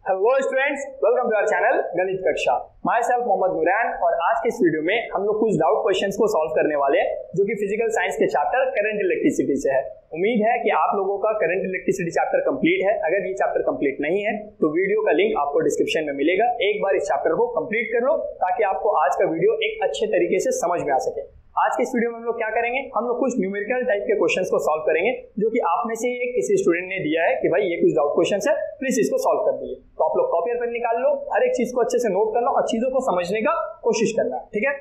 Hello students, welcome to our channel गणित कक्षा। My self Mohammad Noorain और आज के इस वीडियो में हम लोग कुछ डाउट क्वेश्चंस को सॉल्व करने वाले हैं जो कि फिजिकल साइंस के चैप्टर करंट इलेक्ट्रिसिटी से है। उम्मीद है कि आप लोगों का करंट इलेक्ट्रिसिटी चैप्टर कंप्लीट है। अगर ये चैप्टर कंप्लीट नहीं है तो वीडियो का लिंक आपको डिस्क्रिप्शन में मिलेगा। एक बार इस चैप्टर को कंप्लीट कर लो ताकि आपको आज का वीडियो एक अच्छे तरीके से समझ में आ सके। आज के इस वीडियो में हम लोग क्या करेंगे, हम लोग कुछ न्यूमेरिकल टाइप के क्वेश्चंस को सॉल्व करेंगे जो कि आप में से ही किसी स्टूडेंट ने दिया है कि भाई ये कुछ डाउट क्वेश्चंस है, प्लीज इसको सॉल्व कर दीजिए। तो आप लोग कॉपी और पेन निकाल लो, हर एक चीज को अच्छे से नोट करना और चीजों को समझने का कोशिश करना, ठीक है।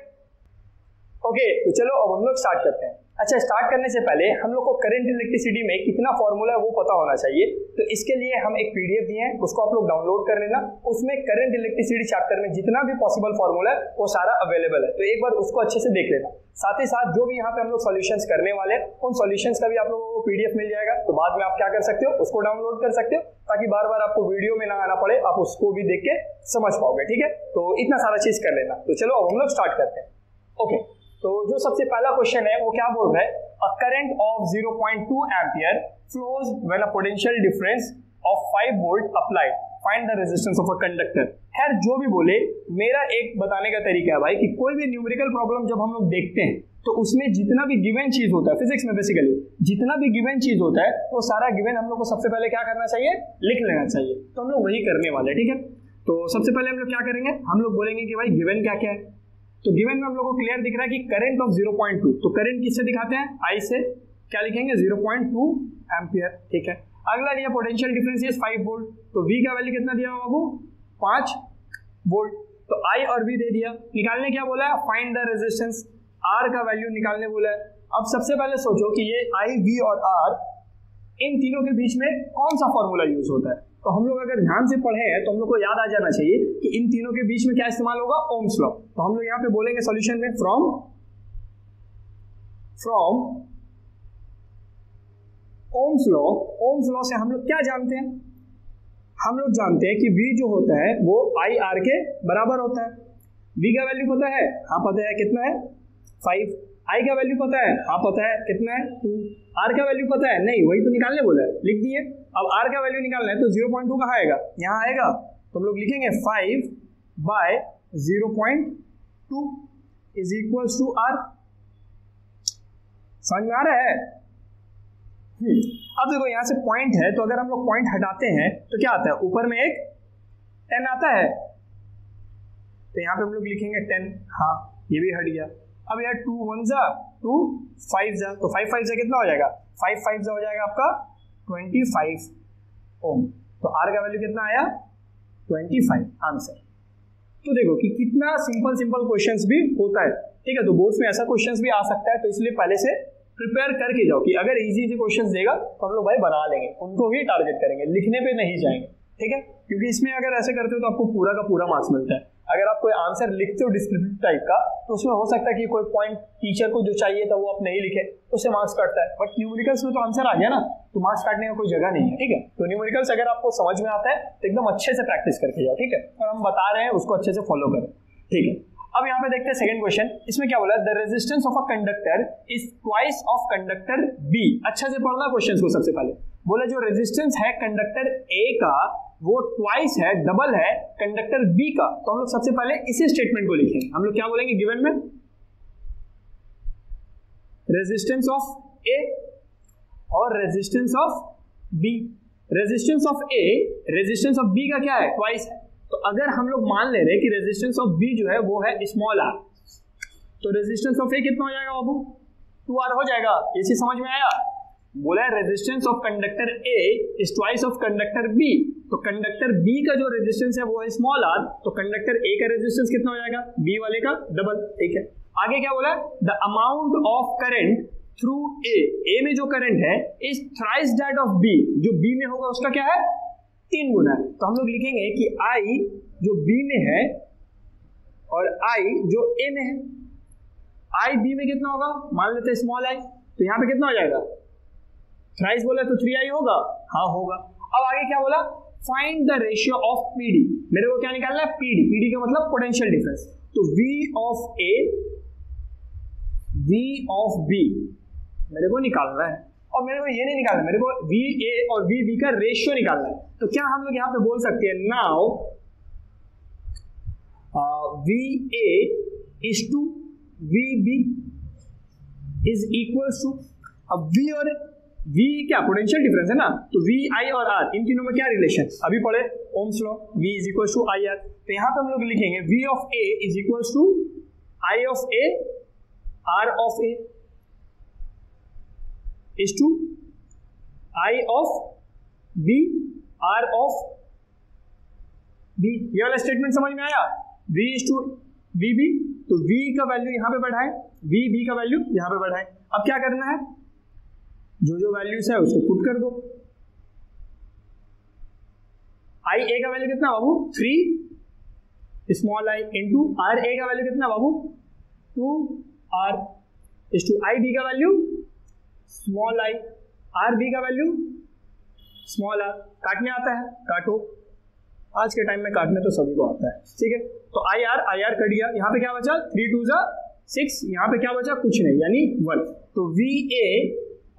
ओके, तो चलो अब हम लोग स्टार्ट करते हैं। अच्छा, स्टार्ट करने से पहले हम लोग को करंट इलेक्ट्रिसिटी में कितना फॉर्मूला है वो पता होना चाहिए। तो इसके लिए हम एक पीडीएफ दिए हैं, उसको आप लोग डाउनलोड कर लेना। उसमें करंट इलेक्ट्रिसिटी चैप्टर में जितना भी पॉसिबल फॉर्मूला है वो सारा अवेलेबल है, तो एक बार उसको अच्छे से देख लेना। साथ ही साथ जो भी यहाँ पे हम लोग सॉल्यूशंस करने वाले हैं उन सॉल्यूशंस का भी आप लोगों को पीडीएफ मिल जाएगा। तो बाद में आप क्या कर सकते हो, उसको डाउनलोड कर सकते हो ताकि बार बार आपको वीडियो में ना आना पड़े, आप उसको भी देख के समझ पाओगे, ठीक है। तो इतना सारा चीज कर लेना। तो चलो अब हम लोग स्टार्ट करते हैं। ओके, तो जो सबसे पहला क्वेश्चन है वो क्या बोल रहा है, a current of 0.2 ampere flows when a potential difference of 5 volt applied, find the resistance of a conductor. खैर जो भी बोले, मेरा एक बताने का तरीका है भाई कि कोई भी न्यूमेरिकल प्रॉब्लम जब हम लोग देखते हैं तो उसमें जितना भी गिवन चीज होता है, फिजिक्स में बेसिकली जितना भी गिवन चीज होता है वो सारा गिवन हम लोग को सबसे पहले क्या करना चाहिए, लिख लेना चाहिए। तो हम लोग वही करने वाले हैं, ठीक है। तो सबसे पहले हम लोग क्या करेंगे, हम लोग बोलेंगे कि भाई गिवन क्या क्या है। तो गिवन में हम लोग को क्लियर दिख रहा है कि करंट ऑफ 0.2, तो करंट किससे दिखाते हैं, आई से। क्या लिखेंगे, 0.2 एम्पियर, ठीक है। अगला दिया पोटेंशियल डिफरेंस इज 5 वोल्ट, तो V का वैल्यू कितना दिया बाबू, 5 वोल्ट। तो I और V दे दिया। निकालने क्या बोला है, फाइंड द रेजिस्टेंस, R का वैल्यू निकालने बोला है। अब सबसे पहले सोचो कि ये I, V और R इन तीनों के बीच में कौन सा फॉर्मूला यूज होता है। तो हम लोग अगर ध्यान से पढ़े हैं तो हम लोग को याद आ जाना चाहिए कि इन तीनों के बीच में क्या इस्तेमाल होगा, ओम्स लॉ। तो हम लोग यहाँ पे बोलेंगे सॉल्यूशन में from Ohm's law. Ohm's law से हम लोग क्या जानते हैं, हम लोग जानते हैं कि V जो होता है वो IR के बराबर होता है। V का वैल्यू पता है, हाँ पता है, कितना है 5। I का वैल्यू पता है, हाँ पता है, कितना है 2। R का वैल्यू पता है, नहीं वही तो निकालने बोला है, लिख दिए। अब R का वैल्यू निकालना है तो 0.2 कहाँ आएगा, यहाँ आएगा। तो हम लोग लिखेंगे 5 by 0.2 is equals to R। समझ में आ रहा है। अब देखो यहाँ से पॉइंट है, तो अगर हम लोग पॉइंट हटाते हैं तो क्या आता है, ऊपर में एक 10 आता है, तो यहाँ पे हम लोग लिखेंगे 10, हाँ ये भी हट गया। अब यार 2 1 जा 2 5 जा, तो 5 5 जा कितना हो जाएगा, 5 5 जा हो जाएगा आपका 25 ओम। तो R का वैल्यू कितना आया, 25 आंसर। तो देखो कि कितना सिंपल क्वेश्चंस भी होता है, ठीक है। तो बोर्ड्स में ऐसा क्वेश्चंस भी आ सकता है, तो इसलिए पहले से प्रिपेयर करके जाओ कि अगर इजी क्वेश्चंस देगा तो हम लोग भाई बना लेंगे, उनको ही टारगेट करेंगे, लिखने पे नहीं जाएंगे, ठीक है। क्योंकि इसमें अगर ऐसे करते हो तो आपको पूरा का पूरा मार्क्स मिलता है। अगर आप कोई आंसर लिखते हो डिस्क्रिप्टिव टाइप का तो उसमें हो सकता है कि कोई पॉइंट टीचर को जो चाहिए था वो आप नहीं लिखे, उससे मार्क्स कटता है। बट न्यूमेरिकल्स में तो आंसर आ गया ना, तो मार्क्स काटने का कोई जगह नहीं है, ठीक है। तो न्यूमेरिकल्स अगर आपको समझ में आता है तो एकदम अच्छे से प्रैक्टिस करके जाओ, ठीक है। और हम बता रहे हैं उसको अच्छे से फॉलो करें, ठीक है। अब यहाँ पे देखते हैं सेकंड क्वेश्चन। इसमें क्या बोला, the resistance of a conductor is twice of conductor B. अच्छा से पढ़ना क्वेश्चन को। सबसे पहले बोले जो रेजिस्टेंस है कंडक्टर ए का वो ट्वाइस है, डबल है कंडक्टर बी का। तो हम लोग सबसे पहले इसी स्टेटमेंट को लिखेंगे। हम लोग क्या बोलेंगे गिवन में, रेजिस्टेंस ऑफ ए और resistance of B. Resistance of A, resistance of B का क्या है, ट्वाइस है। तो अगर हम लोग मान ले रहे हैं कि रेजिस्टेंस ऑफ बी जो है वो है स्मॉल आर, तो रेजिस्टेंस ऑफ ए कितना हो जाएगा बाबू, 2R हो जाएगा। ये चीज समझ में आया। बोला है resistance of conductor A is twice of conductor B, तो कंडक्टर बी का जो रेजिस्टेंस है वो है स्मॉल आर, तो कंडक्टर ए का रेजिस्टेंस कितना हो जाएगा, बी वाले का डबल, ठीक है। आगे क्या बोला, the amount of current through A में जो करंट है is thrice that of B, जो बी में होगा उसका क्या है, 3 गुना है। तो हम लोग लिखेंगे कि I जो B में है और I जो A में है, I B में कितना होगा, मान लेते हैं स्मॉल I, तो यहाँ पे कितना हो जाएगा, थ्राइस बोला तो 3I होगा, हाँ होगा। अब आगे क्या बोला, find the ratio of PD। मेरे को क्या निकालना है, PD। PD का मतलब पोटेंशियल डिफरेंस। तो V of A V of B मेरे को निकालना है। और मेरे को ये नहीं निकालना, मेरे को वी ए और वी बी का रेशियो निकालना है। तो क्या हम लोग यहाँ पे बोल सकते हैं, now V A is to V B is equal to, अब वी और वी क्या पोटेंशियल डिफरेंस है ना, तो वी आई और आर इन तीनों में क्या रिलेशन अभी पढ़े, Ohm's law, V is equal to I R. तो यहाँ पे हम लोग लिखेंगे V of A is equal to I of A R of A is to I of B R of B. ये वाला स्टेटमेंट समझ में आया, v is to V B, तो v का वैल्यू यहां पे बढ़ाएं, v b का वैल्यू यहां पे बढ़ाएं। अब क्या करना है, जो जो वैल्यूज है उसको पुट कर दो। आई ए का वैल्यू कितना बाबू 3 small i into r A का वैल्यू कितना बाबू 2 r is to I B का value small i, r B का वैल्यू स्मॉल आर। काटने आता है काटो, आज के टाइम में काटने तो सभी को आता है, ठीक है। तो आई आर कट गया, यहाँ पे क्या बचा 3 2 जा 6, यहाँ पे क्या बचा कुछ नहीं यानी 1। तो वी ए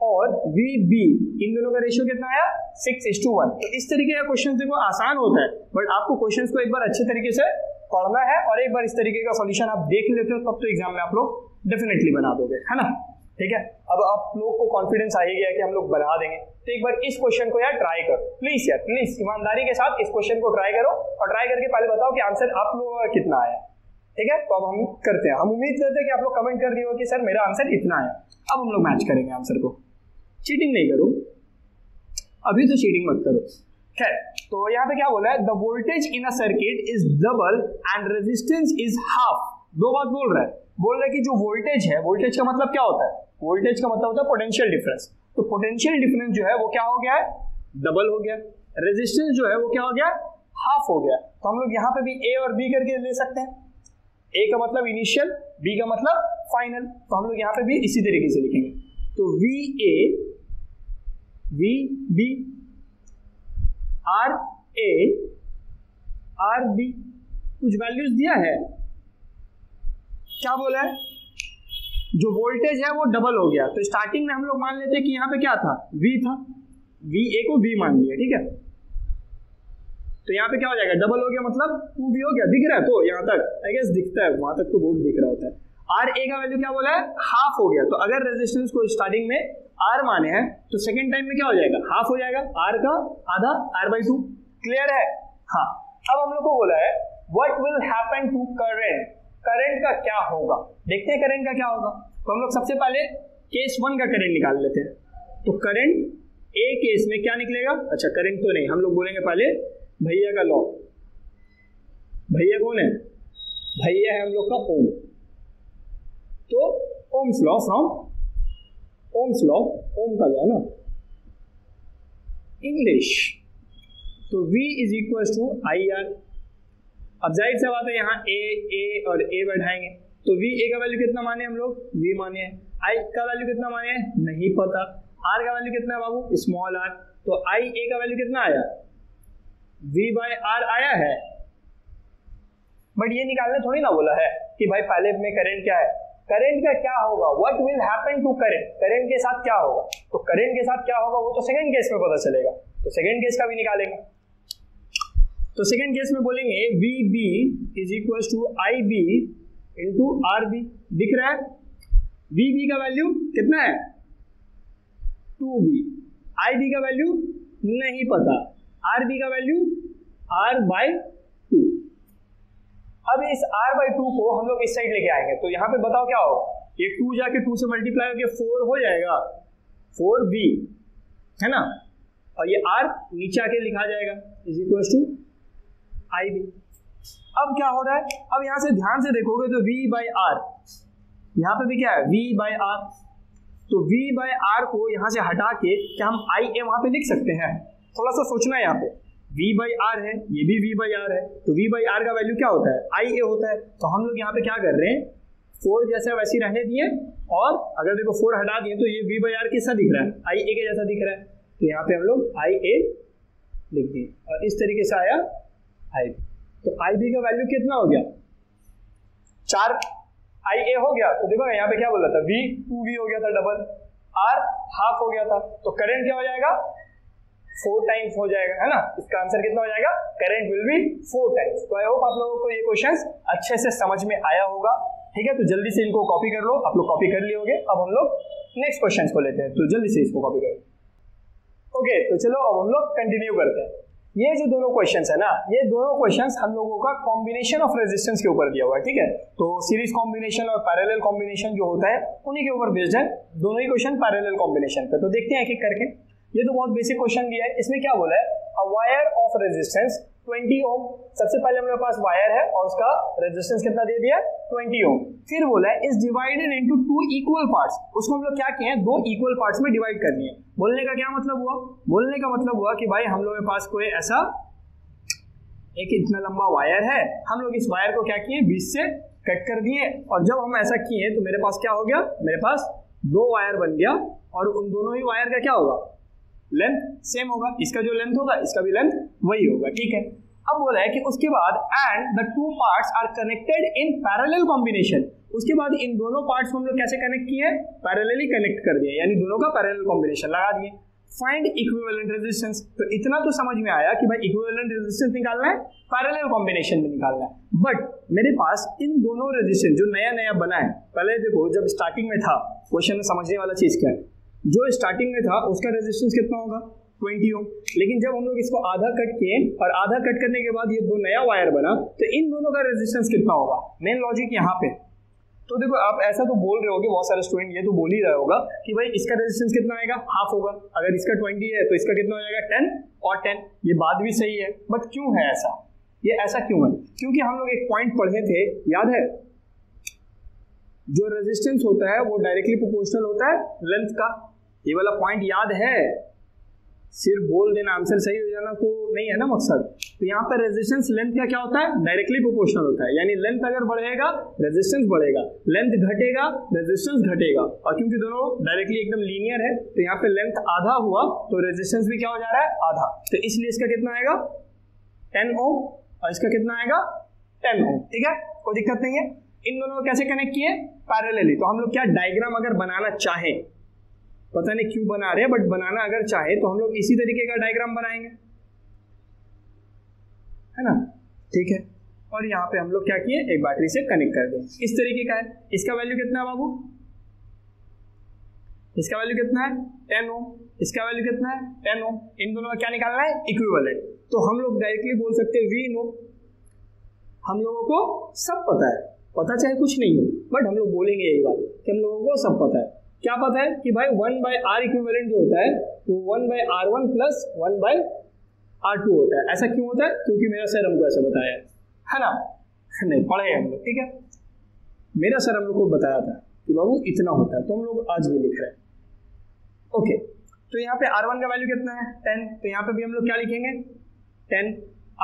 और वी बी इन दोनों का रेशियो कितना आया 6:1। तो इस तरीके का क्वेश्चन देखो आसान होता है, बट आपको क्वेश्चंस को एक बार अच्छे तरीके से पढ़ना है और एक बार इस तरीके का सॉल्यूशन आप देख लेते हो तब तो एग्जाम में आप लोग डेफिनेटली बना दोगे, है ना, ठीक है। अब आप लोग को कॉन्फिडेंस आ ही गया कि हम लोग बना देंगे, तो एक बार इस क्वेश्चन को यार ट्राई करो प्लीज, यार प्लीज ईमानदारी के साथ इस क्वेश्चन को ट्राई करो और ट्राई करके पहले बताओ कि आंसर आप लोगों का कितना आया, ठीक है। तो अब हम करते हैं, हम उम्मीद करते हैं कि आप लोग कमेंट कर दिए हो कि सर मेरा आंसर इतना आया। अब हम लोग मैच करेंगे आंसर को, चीटिंग नहीं करो अभी, तो चीटिंग मत करो। खैर, तो यहाँ पे क्या बोला है, the voltage in a circuit is double and resistance is half. दो बात बोल रहा है कि जो वोल्टेज है, वोल्टेज का मतलब क्या होता है, वोल्टेज का मतलब होता है पोटेंशियल डिफरेंस। तो पोटेंशियल डिफरेंस जो है वो क्या हो गया है, डबल हो गया। रेजिस्टेंस जो है वो क्या हो गया, हाफ हो गया। तो हम लोग यहाँ पे भी ए और बी करके ले सकते हैं, ए का मतलब इनिशियल, बी का मतलब फाइनल। तो हम लोग यहाँ पे भी इसी तरीके से लिखेंगे। तो V A V B R A R B, कुछ वैल्यूज दिया है, क्या बोला है, जो वोल्टेज है वो डबल हो गया। तो स्टार्टिंग में हम लोग मान लेते हैं कि यहाँ पे क्या था, V था, वी ए को V मान लिया, ठीक है। तो यहाँ पे क्या हो जाएगा, डबल हो गया मतलब 2V हो गया, दिख रहा है तो यहाँ तक आई गेस दिखता है, वहां तक तो बोर्ड दिख रहा होता है। आर ए का वैल्यू क्या बोला है, हाफ हो गया। तो अगर रेजिस्टेंस को स्टार्टिंग में आर माने हैं तो सेकेंड टाइम में क्या हो जाएगा, हाफ हो जाएगा, आर का आधा R/2। क्लियर है, हाँ। अब हम लोग को बोला है what will happen to current, current का क्या होगा, देखते हैं करंट का क्या होगा। तो हम लोग सबसे पहले केस 1 का करंट निकाल लेते हैं। तो करंट ए केस में क्या निकलेगा, अच्छा करंट तो नहीं, हम लोग बोलेंगे पहले भैया का लॉ। भैया कौन है, भैया है हम लोग का ओम। तो Ohm's law from Ohm's law, Ohm का लॉ ना इंग्लिश। तो V is equal to I r. अब जाहिर सी बात है यहाँ ए और ए बैठाएंगे, तो V ए का वैल्यू कितना माने हम लोग, V माने हैं। I का वैल्यू कितना माने हैं, नहीं पता। R का वैल्यू कितना है बाबू, स्मॉल r। तो I A का वैल्यू कितना आया, V/R आया है। बट ये निकालने थोड़ी ना बोला है कि भाई पहले में करंट क्या है, करंट का क्या होगा, what will happen to current, current के साथ क्या होगा। तो करंट के साथ क्या होगा वो तो सेकंड केस में पता चलेगा, तो सेकंड केस का भी निकालेंगे। तो सेकंड केस में बोलेंगे V B is equal to I B into R B. दिख रहा है, वी बी का वैल्यू कितना है 2V, आई बी का वैल्यू नहीं पता, आर बी का वैल्यू R/2। अब इस R/2 को हम लोग इस साइड लेके आएंगे, तो यहाँ पे बताओ क्या होगा, ये 2 जाके 2 से मल्टीप्लाई होकर 4 हो जाएगा, 4V है ना, और ये R नीचे आके लिखा जाएगा is equal to I B. अब क्या हो रहा है, अब यहां से ध्यान से देखोगे तो V/R, यहां पे भी क्या है V/R। तो V/R को यहां से हटा के क्या हम IA वहां पे लिख सकते हैं, थोड़ा सा सोचना है। यहाँ पे V/R है, ये भी V/R है, तो V/R का वैल्यू क्या होता है IA होता है। तो हम लोग यहाँ पे क्या कर रहे हैं, 4 जैसा वैसे रहने दिए, और अगर देखो 4 हटा दिए तो ये V/R कैसा दिख रहा है, IA के जैसा दिख रहा है। तो यहाँ पे हम लोग IA लिख दिए और इस तरीके से आया IB। तो IB का वैल्यू कितना हो गया 4, IA हो गया। तो देखो यहाँ पे क्या बोला था, V 2V हो गया था डबल, आर हाफ हो गया था, तो करंट क्या हो जाएगा 4 टाइम्स हो जाएगा, है ना। इसका आंसर कितना हो जाएगा, करंट विल बी 4 टाइम्स। तो आई होप आप लोगों को ये क्वेश्चंस अच्छे से समझ में आया होगा, ठीक है। तो जल्दी से इनको कॉपी कर लो, आप लोग कॉपी कर लिए होंगे। अब हम लोग नेक्स्ट क्वेश्चंस को लेते हैं, तो जल्दी से इसको कॉपी करो। ओके, तो चलो अब हम लोग कंटिन्यू करते हैं। ये जो दोनों क्वेश्चंस है ना, ये दोनों क्वेश्चंस हम लोगों का कॉम्बिनेशन ऑफ रेजिस्टेंस के ऊपर दिया हुआ है, ठीक है। तो सीरीज कॉम्बिनेशन और पैरेलल कॉम्बिनेशन जो होता है उन्हीं के ऊपर बेस्ड है दोनों ही क्वेश्चन, पैरेलल कॉम्बिनेशन पे। तो देखते हैं एक एक करके। ये तो बहुत बेसिक क्वेश्चन दिया है। इसमें क्या बोला है, अ वायर ऑफ रेजिस्टेंस 20 ओम। सबसे पहले हमारे पास वायर है और उसका रेजिस्टेंस कितना दे दिया, 20 ओम। फिर बोला है is divided into 2 equal parts. उसको हम लोग क्या किए हैं, 2 इक्वल पार्ट्स में डिवाइड कर दिए। बोलने का क्या मतलब हुआ, बोलने का मतलब हुआ कि भाई हम लोगों के पास कोई ऐसा एक इतना लंबा वायर है, हम लोग इस वायर को क्या किए, बीच से कट कर दिए। और जब हम ऐसा किए तो मेरे पास क्या हो गया, मेरे पास 2 वायर बन गया और उन दोनों ही वायर का क्या होगा, लेंथ सेम होगा। इसका जो लेंथ होगा इसका भी लेंथ वही होगा, ठीक है। अब बोला है कि उसके बाद and the 2 parts are connected in parallel combination. उसके बाद इन दोनों पार्ट्स को हम लोग कैसे कनेक्ट किए, पैरेलली कनेक्ट कर दिए, यानी दोनों का पैरेलल कॉम्बिनेशन लगा दिए। Find equivalent resistance. तो इतना तो समझ में आया कि भाई इक्विवेलेंट रेजिस्टेंस निकालना है, पैरेलल कॉम्बिनेशन में निकालना है। बट मेरे पास इन दोनों रेजिस्टेंस जो नया नया बना है, पहले देखो जब स्टार्टिंग में था क्वेश्चन में समझने वाला चीज क्या है, जो स्टार्टिंग में था उसका रेजिस्टेंस कितना होगा, 20 ओम। लेकिन जब हम लोग इसको आधा कट किए और आधा कट करने के बाद ये 2 नया वायर बना, तो इन दोनों का रेजिस्टेंस कितना होगा। मेन लॉजिक यहाँ पे तो देखो, आप ऐसा तो बोल रहे होगे, बहुत सारे स्टूडेंट ये तो बोल ही रहे होगा कि भाई इसका रेजिस्टेंस कितना आएगा, हाफ होगा। अगर इसका 20 है तो इसका कितना हो जाएगा, 10 और 10। ये बात भी सही है, बट क्यों है ऐसा, ये ऐसा क्यों है, क्योंकि हम लोग एक पॉइंट पढ़े थे, याद है, जो रेजिस्टेंस होता है वो डायरेक्टली प्रोपोर्शनल होता है लेंथ का। ये वाला पॉइंट याद है, सिर्फ बोल देना आंसर सही हो जाना तो नहीं है ना मकसद। तो यहाँ पर रेजिस्टेंस लेंथ का क्या होता है, डायरेक्टली प्रोपोर्शनल होता है। यानी लेंथ अगर बढ़ेगा रेजिस्टेंस बढ़ेगा, लेंथ घटेगा रेजिस्टेंस घटेगा। और क्योंकि दोनों डायरेक्टली एकदम लीनियर है तो यहाँ पे लेंथ आधा हुआ तो रेजिस्टेंस भी क्या हो जा रहा है, आधा। तो इसलिए इसका कितना आएगा, 10 ओम, और इसका कितना आएगा, 10 ओम, ठीक है, कोई दिक्कत नहीं है। इन दोनों को कैसे कनेक्ट किए, पैरेलली। तो हम लोग क्या डायग्राम अगर बनाना चाहें, पता नहीं क्यों बना रहे हैं, बट बनाना अगर चाहे तो हम लोग इसी तरीके का डायग्राम बनाएंगे, है ना, ठीक है। और यहाँ पे हम लोग क्या किए, एक बैटरी से कनेक्ट कर दें, इस तरीके का है। इसका वैल्यू कितना है बाबू, इसका वैल्यू कितना है, 10 ओम। इसका वैल्यू कितना है, 10 ओम। इन दोनों का क्या निकालना है, इक्विवेलेंट। तो हम लोग डायरेक्टली बोल सकते हैं V नो। हम लोगों को सब पता है, पता चाहे कुछ नहीं हो, बट हम लोग बोलेंगे यही बात कि हम लोगों को सब पता है। क्या पता है कि भाई 1/R इक्विवेलेंट जो होता है वो 1/R1 प्लस 1/R2 होता है। ऐसा क्यों होता है, क्योंकि मेरा सर हमको ऐसा बताया है ना, नहीं पढ़े हम लोग, ठीक है। मेरा सर हम लोग को बताया था कि बाबू इतना होता है, तो हम लोग आज भी लिख रहे हैं। ओके, तो यहाँ पे R1 का वैल्यू कितना है, 10। तो यहाँ पे भी हम लोग क्या लिखेंगे, 10।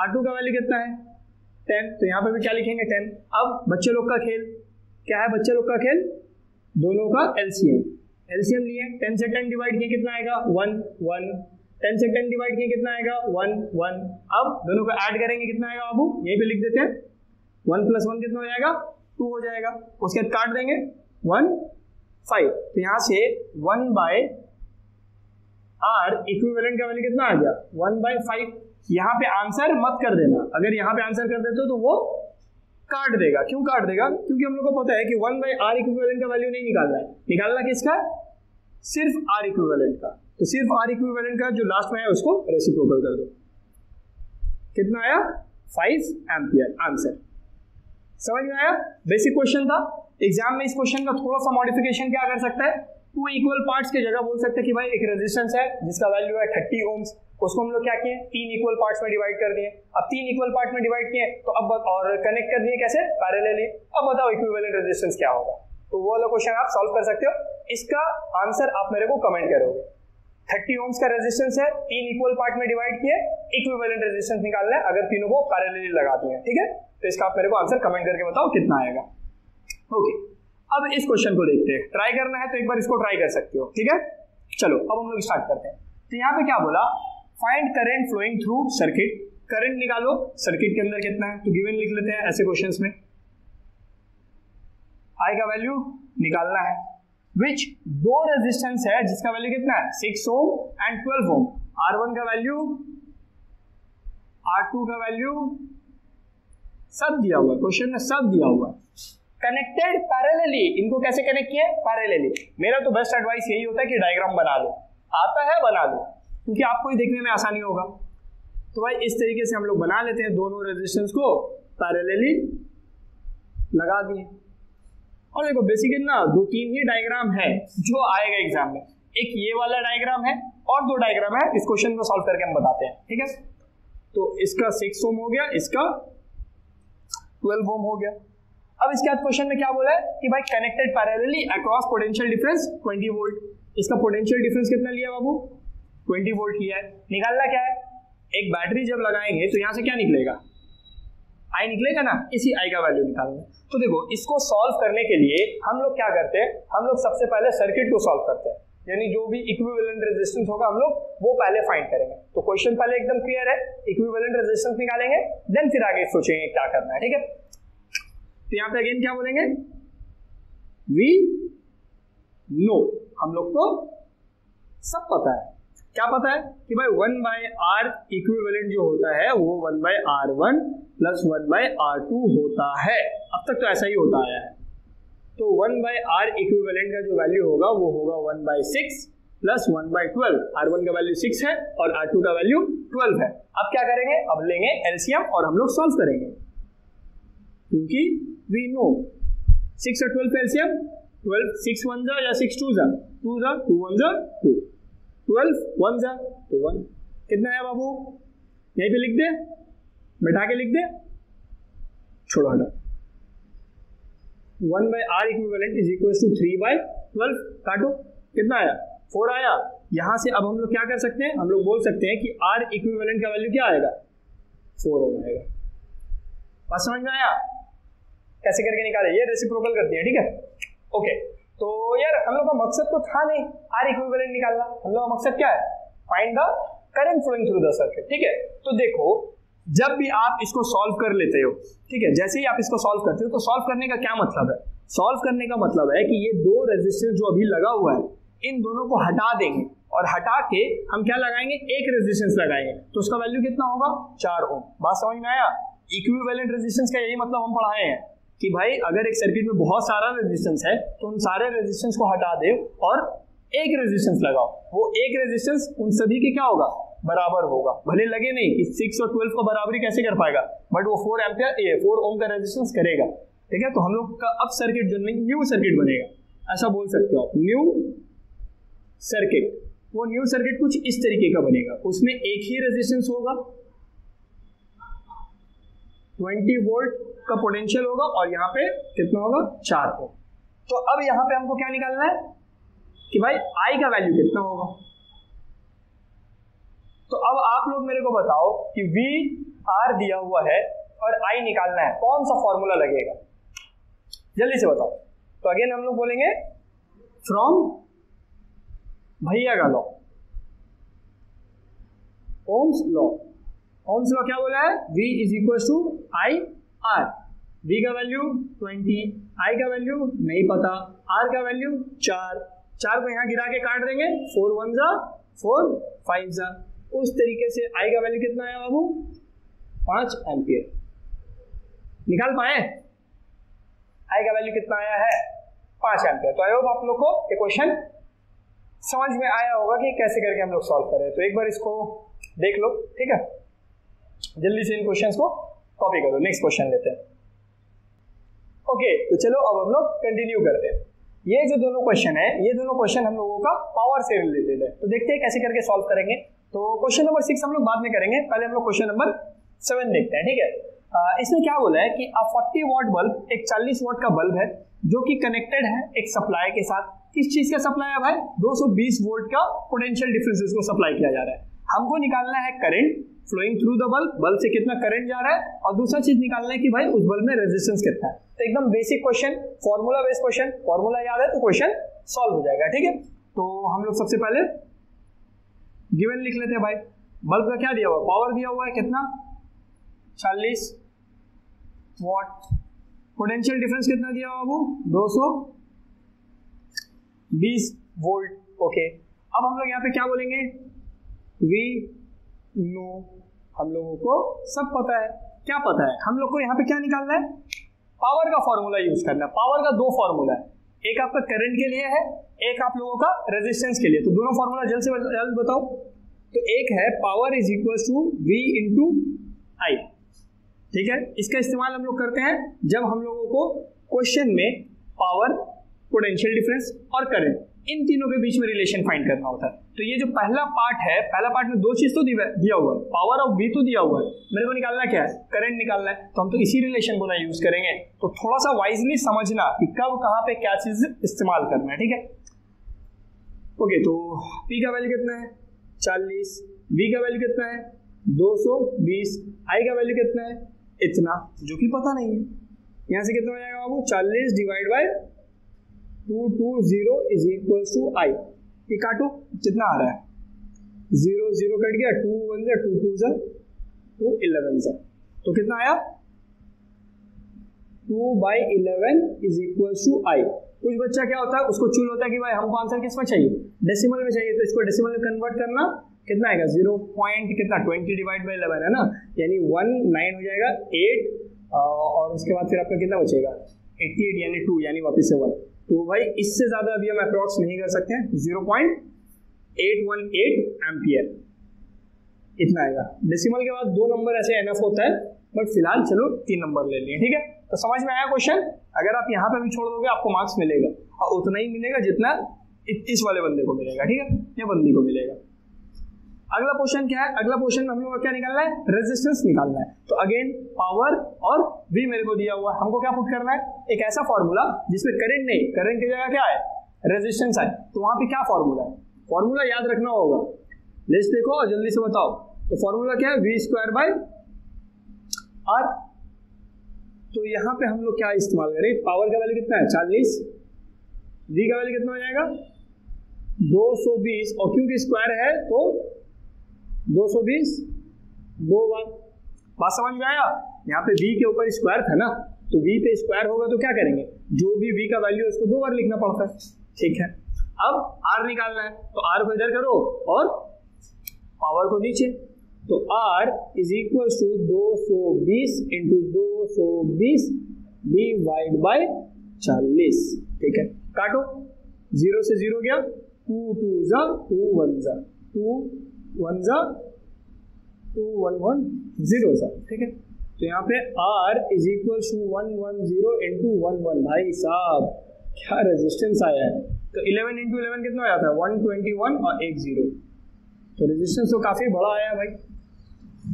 R2 का वैल्यू कितना है, 10। तो यहाँ पे भी क्या लिखेंगे, 10। अब बच्चे लोग का खेल क्या है, बच्चे लोग का खेल दोनों का एलसीएम लिए, 10 से 10 डिवाइड किए कितना आएगा, 1 1। 10 से 10 डिवाइड किए कितना आएगा, 1 1। अब दोनों को ऐड करेंगे कितना आएगा बाबू, यहीं पे लिख देते हैं, 1 + 1 कितना हो जाएगा, 2 हो जाएगा। उसके बाद काट देंगे 1 5। तो यहाँ से 1/R इक्विवेलेंट का वैल्यू कितना आ गया, 1/5। यहाँ पे आंसर मत कर देना, अगर यहाँ पे आंसर कर देते हो तो वो काट देगा। क्यों काट देगा, क्योंकि हम लोग को पता है कि 1/R इक्विवेलेंट का वैल्यू नहीं निकालना है, निकालना किसका, सिर्फ R इक्विवेलेंट का। तो सिर्फ R इक्विवेलेंट का जो लास्ट में है उसको रेसिप्रोकल कर दो। कितना आया, 5 एम्पियर आंसर। समझ में आया, बेसिक क्वेश्चन था। एग्जाम में इस क्वेश्चन का थोड़ा सा मॉडिफिकेशन क्या कर सकता है, 2 इक्वल पार्ट्स की जगह बोल सकते हैं कि भाई एक रेजिस्टेंस है जिसका वैल्यू है 30 ओम्स, उसको हम लोग क्या किए, 3 इक्वल पार्ट्स में डिवाइड कर दिए। अब 3 इक्वल पार्ट में डिवाइड किए तो अब और कनेक्ट कर दिए कैसे, पैरेलली। अब बताओ इक्विवेलेंट रेजिस्टेंस क्या होगा। तो वो वाला क्वेश्चन आप सॉल्व कर सकते हो। इसका आंसर आप मेरे को कमेंट करोगे। 30 ओम्स का रेजिस्टेंस है, 3 इक्वल पार्ट में डिवाइड किए, इक्विवेलेंट रेजिस्टेंस निकालना है अगर तीनों को पैरेलली लगा दिए, ठीक है। तो इसका आप मेरे को आंसर कमेंट करके बताओ कितना आएगा। ओके, अब इस क्वेश्चन को देखते हैं। ट्राई करना है तो एक बार इसको ट्राई कर सकते हो, ठीक है। चलो अब हम लोग स्टार्ट करते हैं। तो यहाँ पे क्या बोला, find current flowing through circuit. Current निकालो सर्किट के अंदर कितना है, तो गिवन लिख लेते हैं ऐसे क्वेश्चंस में। आई का वैल्यू निकालना है, विच दो रेजिस्टेंस है जिसका वैल्यू कितना है 6 ओम एंड 12 ओम, R1 का वैल्यू, R2 का वैल्यू सब दिया हुआ है, क्वेश्चन में सब दिया हुआ है। कनेक्टेड पैरेलली, इनको कैसे कनेक्ट किया पैरेलली। मेरा तो बेस्ट एडवाइस यही होता है कि डायग्राम बना लो, आता है बना लो, क्योंकि आपको ही देखने में आसानी होगा। तो भाई इस तरीके से हम लोग बना लेते हैं, दोनों रेजिस्टेंस को पैरेलली लगा दिए। और देखो बेसिकली ना 2-3 ही डायग्राम है जो आएगा एग्जाम में, एक ये वाला डायग्राम है और 2 डायग्राम है, इस क्वेश्चन को सॉल्व करके हम बताते हैं, ठीक है। तो इसका 6 ओम हो गया, इसका 12 ओम हो गया। अब इसके बाद क्वेश्चन में क्या बोला है कि भाई connected parallelly across potential difference 20 volt. इसका पोटेंशियल डिफरेंस कितना लिया बाबू 20 वोल्ट लिया है। निकालना क्या है, एक बैटरी जब लगाएंगे तो यहां से क्या निकलेगा, आई निकलेगा ना, इसी आई का वैल्यू निकालना। तो देखो इसको सॉल्व करने के लिए हम लोग क्या करते हैं, हम लोग सबसे पहले सर्किट को सॉल्व करते हैं, यानी जो भी इक्विवेलेंट रेजिस्टेंस होगा हम लोग वो पहले फाइंड करेंगे। तो क्वेश्चन पहले एकदम क्लियर है, इक्विवेलेंट रेजिस्टेंस निकालेंगे, देन फिर आगे सोचेंगे क्या करना है, ठीक है। तो यहाँ पे अगेन क्या बोलेंगे, वी नो, हम लोग को सब पता है, क्या पता है कि भाई 1/R इक्विवेलेंट जो होता है वो 1/R1 प्लस 1/R2 होता है। अब तक तो ऐसा ही होता आया है। तो 1/R इक्विवेलेंट का जो वैल्यू होगा वो होगा 1/6 प्लस 1/12। R1 का वैल्यू 6 है और R2 का वैल्यू 12 है। अब क्या करेंगे, अब लेंगे एलसीएम और हम लोग सॉल्व करेंगे, क्योंकि वी नो 6 और 12 एलसीएम 12, 6 1 जा या 6 2 जा, 2 जा 2 1 जा 2, 12 1 जा तो 1। कितना है बाबू, यहीं पे लिख दे, बैठा के लिख दे, छोड़ो हटा। 1/R equivalent is equal to 3/12, काटो, कितना आया 4 आया। यहां से अब हम लोग क्या कर सकते हैं, हम लोग बोल सकते हैं कि R इक्विवेलेंट का वैल्यू क्या आएगा 4 ओम आएगा। बात समझ में आया, कैसे करके निकाले, ये रेसिप्रोकल करती है, ठीक है। ओके, तो यार हम लोग का मकसद तो था नहीं R इक्विवेलेंट निकालना, हम लोग का मकसद क्या है, find the current flowing through the circuit, ठीक है। तो देखो जब भी आप इसको सॉल्व कर लेते हो, ठीक है, जैसे ही आप इसको सॉल्व करते हो तो सॉल्व करने का क्या मतलब है, सॉल्व करने का मतलब है कि ये दो रेजिस्टेंस जो अभी लगा हुआ है इन दोनों को हटा देंगे और हटा के हम क्या लगाएंगे, एक रेजिस्टेंस लगाएंगे, तो उसका वैल्यू कितना होगा 4 ओम। बात समझ में आया, इक्विवेलेंट रेजिस्टेंस का यही मतलब हम पढ़ाए हैं कि भाई अगर एक सर्किट में बहुत सारा रेजिस्टेंस है तो उन सारे रेजिस्टेंस को हटा दे और एक रेजिस्टेंस लगाओ, वो एक रेजिस्टेंस उन सभी के क्या होगा, बराबर होगा। भले लगे नहीं कि 6 और 12 को बराबरी कैसे कर पाएगा, बट वो 4 ओम का रेजिस्टेंस करेगा, ठीक है। तो हम लोग का अब सर्किट जो न्यू सर्किट बनेगा, ऐसा बोल सकते हो आप, न्यू सर्किट। वो न्यू सर्किट कुछ इस तरीके का बनेगा, उसमें एक ही रेजिस्टेंस होगा, 20 वोल्ट का पोटेंशियल होगा और यहाँ पे कितना होगा 4 ओम। तो अब यहाँ पे हमको क्या निकालना है कि भाई आई का वैल्यू कितना होगा। तो अब आप लोग मेरे को बताओ कि वी आर दिया हुआ है और आई निकालना है, कौन सा फॉर्मूला लगेगा, जल्दी से बताओ। तो अगेन हम लोग बोलेंगे फ्रॉम भैया का law, Ohm's law. Ohm's law क्या बोला है, V is equal to I R. V का वैल्यू 20, I का वैल्यू नहीं पता, R का वैल्यू 4 को यहाँ गिरा के काट देंगे, 4 1 जा 4 5 जा। उस तरीके से I का वैल्यू कितना आया बाबू 5 एम्पियर। निकाल पाए, I का वैल्यू कितना आया है 5 एम्पियर। तो आई होप आप लोग को ये क्वेश्चन समझ में आया होगा कि कैसे करके हम लोग सॉल्व करें। तो एक बार इसको देख लो, ठीक है, जल्दी से इन क्वेश्चंस को कॉपी करो। नेक्स्ट क्वेश्चन लेते हैं। ओके, तो चलो अब हम लोग कंटिन्यू करते हैं। ये जो दोनों क्वेश्चन है, ये दोनों क्वेश्चन हम लोगों का पावर से रिलेटेड है, तो देखते हैं कैसे करके सॉल्व करेंगे। तो क्वेश्चन नंबर 6 हम लोग बाद में करेंगे, पहले हम लोग क्वेश्चन नंबर 7 देखते हैं, ठीक है। इसमें क्या बोला है कि 40 वॉट बल्ब, एक 40 वॉट का बल्ब है जो कि कनेक्टेड है एक सप्लाई के साथ। किस चीज का सप्लाई है भाई, 220 वोल्ट का पोटेंशियल डिफरेंस को सप्लाई किया जा रहा है। हमको निकालना है current flowing through the bulb, bulb से कितना करंट जा रहा है, और दूसरा चीज निकालना है कि भाई उस बल्ब में रेजिस्टेंस कितना है। तो एकदम basic question, formula based question, formula याद है तो क्वेश्चन सॉल्व हो जाएगा, ठीक है। तो हम लोग सबसे पहले गिवन लिख लेते हैं भाई। बल्ब का क्या दिया हुआ, पावर दिया हुआ है कितना 40 वॉट, पोटेंशियल डिफरेंस कितना दिया हुआ बाबू 200 20 वोल्ट। ओके, अब हम लोग यहाँ पे क्या बोलेंगे, वी नो, हम लोगों को सब पता है। क्या पता है हम लोग को, यहाँ पे क्या निकालना है, पावर का फॉर्मूला यूज करना है। पावर का दो फॉर्मूला है, एक आपका करंट के लिए है, एक आप लोगों का रेजिस्टेंस के लिए। तो दोनों फॉर्मूला जल्द से जल्द बताओ। तो एक है power is equal to v into i, ठीक है। इसका इस्तेमाल हम लोग करते हैं जब हम लोगों को क्वेश्चन में पावर, पोटेंशियल डिफरेंस और करंट, इन तीनों के बीच में रिलेशन फाइंड करना होता है। तो ये जो पहला पार्ट है, पहला पार्ट में दो चीज तो दिया हुआ है, पावर और वी तो दिया हुआ है, मेरे को निकालना क्या है, करंट निकालना है। तो हम तो इसी रिलेशन को ना यूज करेंगे। तो थोड़ा सा वाइजली समझना कि कब कहां पे क्या चीज इस्तेमाल करना है, ठीक है। ओके, तो P का वैल्यू कितना है 40, V का वैल्यू कितना है 220, I का वैल्यू कितना है इतना, जो कि पता नहीं है। यहां से कितना हो जाएगा बाबू, 40 divide by 220 is equal to i. ये काटो, कितना आ रहा है, 0 0 कट गया, 2 1 जा, 2 2 जा, 2 11 जा, तो कितना आया 2/11 इज इक्वल टू आई। कुछ बच्चा क्या होता है, उसको चूल होता है कि भाई हमको आंसर किस में चाहिए, डेसिमल में चाहिए। तो इसको डेसिमल में कन्वर्ट करना, कितना आएगा 0.20 डिवाइड बाय 11 है ना, यानी 19 हो जाएगा 8, और उसके बाद फिर आपका कितना बचेगा 88, यानी 2, यानी वापस से 1। तो भाई इससे ज्यादा अभी हम अप्रॉक्स नहीं कर सकते हैं, 0.818 एम्पियर इतना आएगा। डेसिमल के बाद 2 नंबर ऐसे एनएफ होता है, बट फिलहाल चलो 3 नंबर ले लिए, ठीक है। तो समझ में आया क्वेश्चन। अगर आप यहाँ पे भी छोड़ दोगे आपको मार्क्स मिलेगा, और उतना ही मिलेगा जितना इस वाले बंदे को मिलेगा, ठीक है, ये बंदी को मिलेगा। अगला क्वेश्चन क्या है, अगला क्वेश्चन में हम लोग को क्या निकालना है, रेजिस्टेंस निकालना है। तो अगेन पावर और वी मेरे को दिया हुआ है, हमको क्या पुट करना है, एक ऐसा फॉर्मूला जिसमें करंट नहीं, करंट की जगह क्या है रेजिस्टेंस है। तो वहां पे क्या फॉर्मूला है, फॉर्मूला याद रखना होगा, लिस्ट देखो और जल्दी से बताओ। तो फॉर्मूला क्या है, v² बाय आर। तो यहाँ पे हम लोग क्या इस्तेमाल करें, पावर का वैल्यू कितना है 40, वी का वैल्यू कितना हो जाएगा 220, और क्योंकि स्क्वायर है तो 220 2 बार। बात समझ में आया। यहाँ पे v के ऊपर स्क्वायर था ना, तो v पे स्क्वायर होगा तो क्या करेंगे, जो भी v का वैल्यू है उसको 2 बार लिखना पड़ता है, ठीक है। अब r निकालना है, तो r को इधर करो और पावर को नीचे। तो r is equal to 220 into 220 divide by 40, ठीक है। काटो, 0 से 0 गया, 2 2 जा, 2 1 जा, 2 1 जा, 2 1 1 0 जा, ठीक है। तो यहाँ पे r is equal to 110 into 1 1। भाई साहब क्या रेजिस्टेंस आया है। तो 11 इंटू 11 कितना हो जाता है 121 और 1 0। तो रेजिस्टेंस तो काफी बड़ा आया भाई,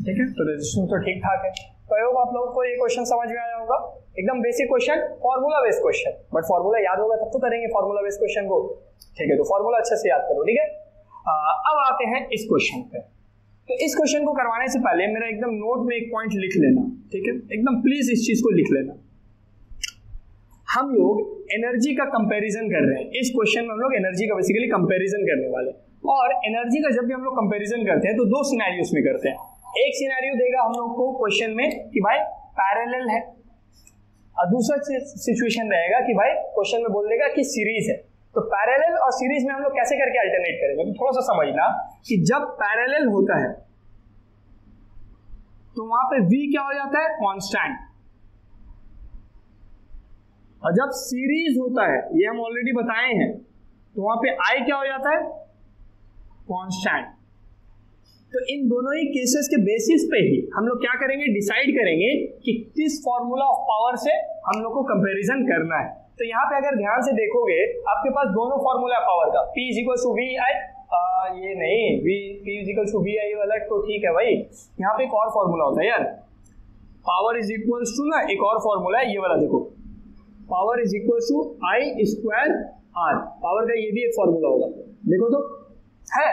ठीक है। तो रेजिस्टेंस तो ठीक ठाक है। तो आई होप आप लोगों को ये क्वेश्चन समझ में आया होगा। एकदम basic question, formula based question, but formula याद होगा तब तो करेंगे फॉर्मूला बेस्ड क्वेश्चन को, ठीक है। तो फॉर्मूला अच्छे से याद करो, ठीक है। अब आते हैं इस क्वेश्चन पे। तो इस क्वेश्चन को करवाने से पहले मेरा एकदम नोट में एक पॉइंट लिख लेना, ठीक है, एकदम प्लीज इस चीज को लिख लेना। हम लोग एनर्जी का कंपैरिजन कर रहे हैं, इस क्वेश्चन में हम लोग एनर्जी का बेसिकली कंपैरिजन करने वाले। और एनर्जी का जब भी हम लोग कंपैरिजन करते हैं तो 2 सिनेरियोस में करते हैं। एक सिनेरियो देगा हम लोग को क्वेश्चन में कि भाई पैरेलल है, और दूसरा सिचुएशन रहेगा कि भाई क्वेश्चन में बोल देगा कि सीरीज है। तो पैरेलल और सीरीज में हम लोग कैसे करके अल्टरनेट करेंगे, तो थोड़ा सा समझना कि जब पैरेलल होता है तो वहां पे v क्या हो जाता है कांस्टेंट, और जब सीरीज होता है, ये हम ऑलरेडी बताए हैं, तो वहां पे I क्या हो जाता है कांस्टेंट। तो इन दोनों ही केसेस के बेसिस पे ही हम लोग क्या करेंगे, डिसाइड करेंगे कि किस फॉर्मूला ऑफ पावर से हम लोग को कंपैरिजन करना है। तो यहाँ पे अगर ध्यान से देखोगे आपके पास दोनों फॉर्मूला पावर का, P is equal to v i, ये नहीं P is equal to v i वाला तो ठीक है भाई, यहाँ पे एक और फॉर्मूला होता है यार, पावर इज इक्वल टू ना एक और फॉर्मूला है ये वाला, देखो power is equal to I square R, power का ये भी एक फॉर्मूला होगा, देखो तो है,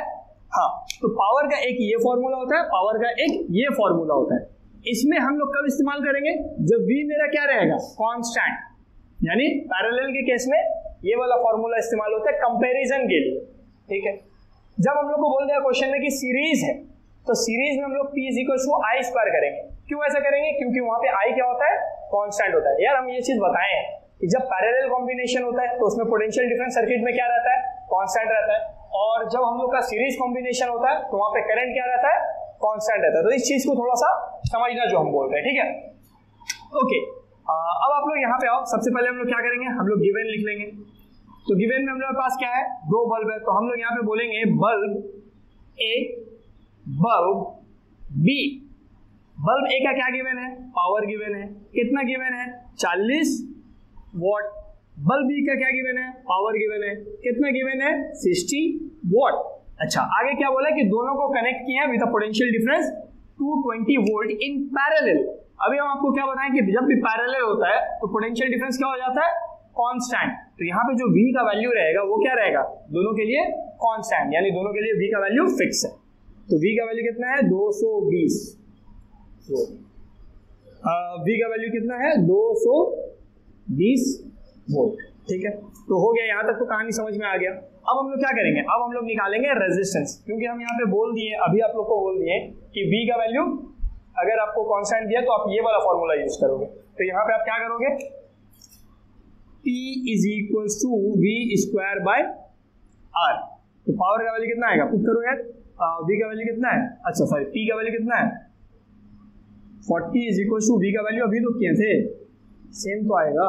हाँ। तो पावर का एक ये फॉर्मूला होता है, पावर का एक ये फॉर्मूला होता है। इसमें हम लोग कब इस्तेमाल करेंगे, जब v मेरा क्या रहेगा कांस्टेंट, यानी पैरेलल के केस में ये वाला फॉर्मूला इस्तेमाल होता है कंपैरिजन के लिए, ठीक है। जब हम लोग को बोल दिया क्वेश्चन में कि सीरीज है, तो सीरीज में हम लोग P is equal to I square करेंगे। क्यों ऐसा करेंगे, क्योंकि वहां पे I क्या होता है कांस्टेंट होता है। यार हम ये चीज बताए हैं कि जब पैरेलल कॉम्बिनेशन होता है तो उसमें पोटेंशियल डिफरेंस सर्किट में क्या रहता है, कांस्टेंट रहता है, और जब हम लोग का सीरीज कॉम्बिनेशन होता है तो वहां पे करंट क्या रहता है, कांस्टेंट रहता है। तो इस चीज को थोड़ा सा समझना जो हम बोल रहे हैं, ठीक है। ओके, अब आप लोग यहाँ पे आओ। सबसे पहले हम लोग क्या करेंगे, हम लोग गिवन लिख लेंगे। तो गिवन में हम लोग के पास क्या है, दो बल्ब है, तो हम लोग यहाँ पे बोलेंगे बल्ब ए, बल्ब बी। बल्ब ए का क्या गिवन है, पावर गिवन है, कितना गिवन है, 40 वॉट। बल्ब बी का क्या गिवन है, पावर गिवन है, कितना गिवन है, 60 वॉट। अच्छा, आगे क्या बोला कि दोनों को कनेक्ट किया with a potential difference 220 volt in parallel. अभी हम आपको क्या बताएं कि जब भी पैरेलल होता है तो पोटेंशियल डिफरेंस क्या हो जाता है, कांस्टेंट। तो यहाँ पे जो V का वैल्यू रहेगा वो क्या रहेगा, दोनों के लिए कांस्टेंट, यानी दोनों के लिए V का वैल्यू फिक्स है। तो V का वैल्यू कितना है, 220। V का वैल्यू कितना है, 220 वोल्ट, ठीक है। तो हो गया, यहाँ तक तो कहानी समझ में आ गया। अब हम लोग क्या करेंगे, अब हम लोग निकालेंगे रेजिस्टेंस, क्योंकि हम यहाँ पे बोल दिए, अभी आप लोग को बोल दिए कि V का वैल्यू अगर आपको कांस्टेंट दिया तो आप ये वाला फॉर्मूला यूज करोगे। तो यहाँ पे आप क्या करोगे, P is equal to V square by R। तो पावर का वैल्यू कितना आएगा, पुट करो यार। V का वैल्यू कितना है, अच्छा सॉरी, P का वैल्यू कितना है, 40 इज इक्वल टू V का वैल्यू अभी तो किए थे, सेम तो आएगा,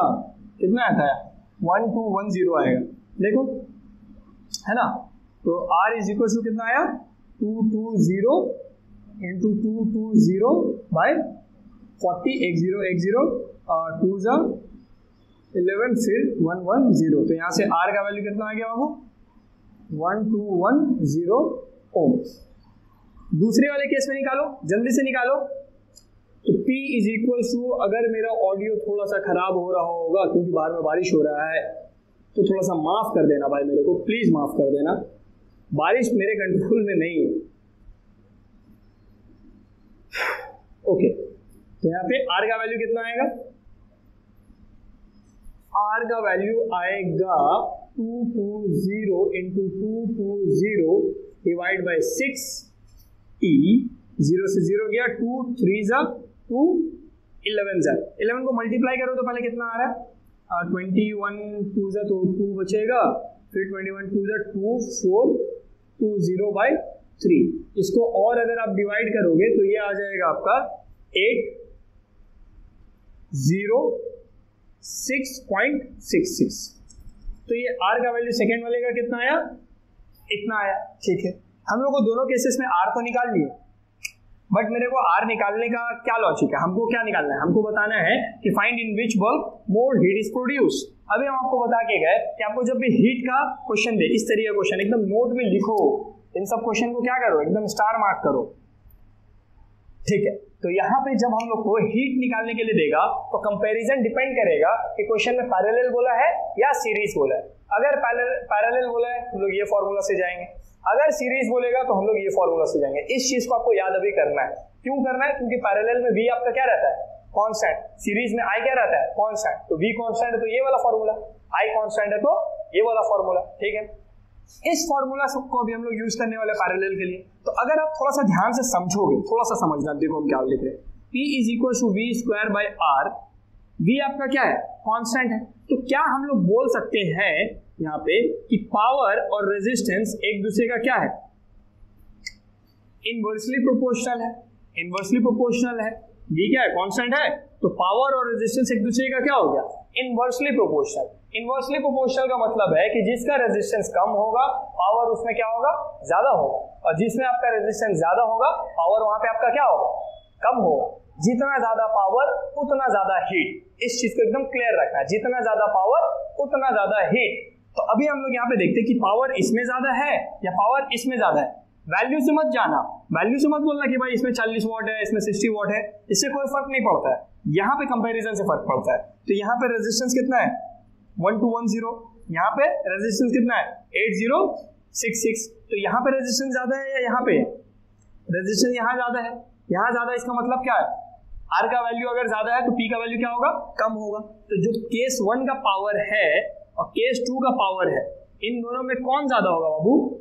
कितना आता है, 1210 आएगा, देखो है ना। तो R इज इक्वल टू कितना आया, 220 इंटू 220 बाय 40, 1010 2 जा 11, फिर 110। तो यहाँ से R का वैल्यू कितना आ गया बाबू, 1210 ओम। दूसरे वाले केस में निकालो, जल्दी से निकालो। तो P इज इक्वल टू, अगर मेरा ऑडियो थोड़ा सा खराब हो रहा होगा क्योंकि बाहर में बारिश हो रहा है तो थोड़ा सा माफ कर देना भाई, मेरे को प्लीज माफ कर देना, बारिश मेरे कंट्रोल में नहीं है। ओके, तो यहाँ पे R का वैल्यू कितना आएगा, R का वैल्यू आएगा 220 इंटू 220 डिवाइड बाई 6 E, 0 से 0 गया, 2 3 जा 2 11 जा, 11 को मल्टीप्लाई करो तो पहले कितना आ रहा है, 21 2 जा तो 2 बचेगा, फिर 21 2 जा 2 4 20 बाई 3। इसको और अगर आप डिवाइड करोगे तो ये आ जाएगा आपका 806.66। तो ये R का वैल्यू सेकेंड वाले का कितना आया, इतना आया, ठीक है। हम लोग को दोनों केसेस में R तो निकाल लिए, बट मेरे को R निकालने का क्या लॉजिक है, हमको क्या निकालना है, हमको बताना है कि find in which bulb more heat is produce. अभी हम आपको बता के गए कि आपको जब भी हीट का क्वेश्चन दे, इस तरीके का क्वेश्चन एकदम नोट में लिखो, इन सब क्वेश्चन को क्या करो, एकदम स्टार मार्क करो, ठीक है। तो यहाँ पे जब हम लोग को हीट निकालने के लिए देगा तो कंपैरिजन डिपेंड करेगा कि क्वेश्चन में पैरेलल बोला है या सीरीज बोला है। अगर पैरेलल बोला है हम लोग ये फॉर्मूला से जाएंगे, अगर सीरीज बोलेगा तो हम लोग ये फॉर्मूला से जाएंगे। इस चीज को आपको याद अभी करना है। क्यों करना है, क्योंकि पैरेलल में V आपका क्या रहता है, कांस्टेंट, सीरीज में I क्या रहता है, कांस्टेंट। तो V कांस्टेंट है तो ये वाला फॉर्मूला, I कांस्टेंट है तो ये वाला फॉर्मूला, ठीक है। इस फॉर्मूला को भी हम लोग यूज करने वाले पैरेलल के लिए। तो अगर आप थोड़ा सा ध्यान से समझोगे, थोड़ा सा समझना, देखो हम क्या लिख रहे हैं, P is equal to V square by R। V आपका क्या है, कांस्टेंट है। तो क्या हम लोग बोल सकते हैं यहाँ पे कि पावर और रेजिस्टेंस एक दूसरे का क्या है, इनवर्सली प्रोपोर्शनल है, इनवर्सली प्रोपोर्शनल है। V क्या है, कांस्टेंट है, तो पावर और रेजिस्टेंस एक दूसरे का क्या हो गया, इनवर्सली प्रोपोर्शनल। इनवर्सली प्रोपोर्शनल का मतलब है कि जिसका रेजिस्टेंस कम होगा पावर उसमें क्या होगा, ज्यादा होगा, और जिसमें आपका रेजिस्टेंस ज्यादा होगा पावर वहां पे आपका क्या होगा, कम होगा। जितना ज्यादा पावर उतना ज्यादा हीट, इस चीज को एकदम क्लियर रखना है, जितना ज्यादा पावर उतना ज्यादा हीट। तो अभी हम लोग यहाँ पे देखते हैं कि पावर इसमें ज्यादा है या पावर इसमें ज्यादा है। वैल्यू से मत जाना, वैल्यू से मत बोलना कि भाई इसमें 40 वॉट है इसमें 60 वॉट है, इससे कोई फर्क नहीं पड़ता है, यहाँ पे कंपैरिजन से फर्क पड़ता है। तो यहाँ पे रेजिस्टेंस कितना है, 1210, यहाँ पे रेजिस्टेंस कितना है, 8066। तो यहाँ पे रेजिस्टेंस ज्यादा है या यहाँ पे रेजिस्टेंस यहाँ ज्यादा है, यहाँ ज्यादा, इसका मतलब क्या है, R का वैल्यू अगर ज्यादा है तो P का वैल्यू क्या होगा, कम होगा। तो जो केस 1 का पावर है और केस 2 का पावर है, इन दोनों में कौन ज्यादा होगा बाबू,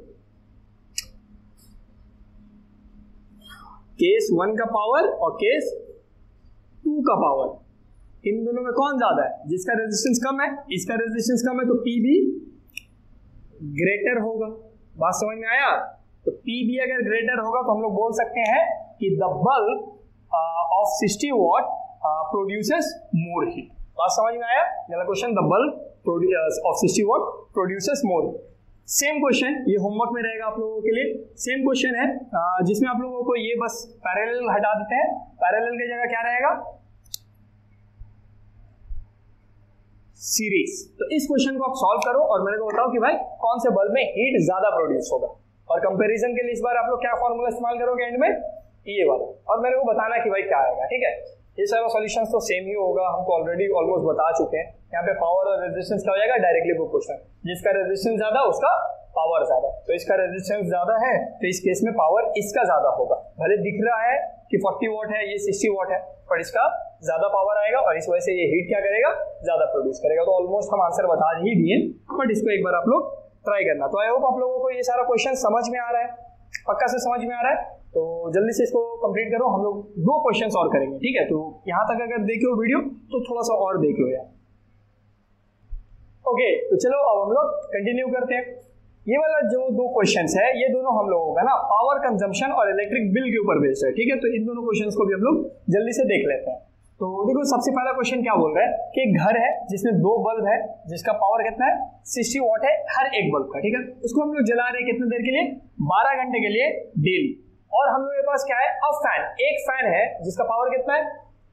केस 1 का पावर और केस 2 का पावर, इन दोनों में कौन ज्यादा है? जिसका रेजिस्टेंस कम है, इसका रेजिस्टेंस कम है, तो पी भी ग्रेटर होगा। बात समझ में आया? तो पी भी अगर ग्रेटर होगा तो हम लोग बोल सकते हैं कि the bulb of 60 what produces more heat. बात समझ में आया? अगला question, the bulb of 60 what produces more heat. Same question, ये होमवर्क में रहेगा आप लोगों के लिए। सेम क्वेश्चन है जिसमें आप लोगों को ये बस पैरेलल हटा देते हैं। पैरेलल की जगह क्या रहेगा? सीरीज। तो इस क्वेश्चन को आप सॉल्व करो और मेरे को बताओ कि भाई कौन से बल्ब में हीट ज्यादा प्रोड्यूस होगा। और कंपैरिजन के लिए इस बार आप लोग क्या फॉर्मूला इस्तेमाल करोगे एंड में? ये वाला। और मेरे को बताना कि भाई क्या आएगा, ठीक है? ये सारा सॉल्यूशंस तो सेम ही होगा, हम तो ऑलरेडी ऑलमोस्ट बता चुके हैं। यहाँ पे पावर और रेजिस्टेंस क्या हो जाएगा? Directly proportional. जिसका रेजिस्टेंस ज्यादा उसका पावर ज्यादा। तो इसका रेजिस्टेंस ज्यादा है तो इस केस में पावर इसका ज्यादा होगा। भले दिख रहा है कि 40 वॉट है, ये 60 वॉट है, पर इसका ज्यादा पावर आएगा और इस वजह से ये हीट क्या करेगा? ज्यादा प्रोड्यूस करेगा। तो ऑलमोस्ट हम आंसर बता ही दिए, बट इसको एक बार आप लोग ट्राई करना। तो आई होप आप लोगों को ये सारा क्वेश्चन समझ में आ रहा है, पक्का से समझ में आ रहा है। तो जल्दी से इसको कंप्लीट करो। हम लोग 2 क्वेश्चन और करेंगे, ठीक है? तो यहां तक अगर देखे हो वीडियो तो थोड़ा सा और देख लो यार। ओके, तो चलो अब हम लोग कंटिन्यू करते हैं। ये वाला जो 2 क्वेश्चंस है, ये दोनों हम लोगों का ना पावर कंजम्पशन और इलेक्ट्रिक बिल के ऊपर बेस्ड है, ठीक है? तो इन दोनों क्वेश्चंस को भी हम लोग जल्दी से देख लेते हैं। तो देखो, सबसे पहला क्वेश्चन क्या बोल रहा है कि एक घर है जिसमें 2 बल्ब है, जिसका पावर कितना है? 60 वॉट है हर एक बल्ब का, ठीक है? उसको हम लोग जला रहे हैं कितने देर के लिए? 12 घंटे के लिए डेली। और हम लोग के पास क्या है? अब फैन, एक फैन है जिसका पावर कितना है?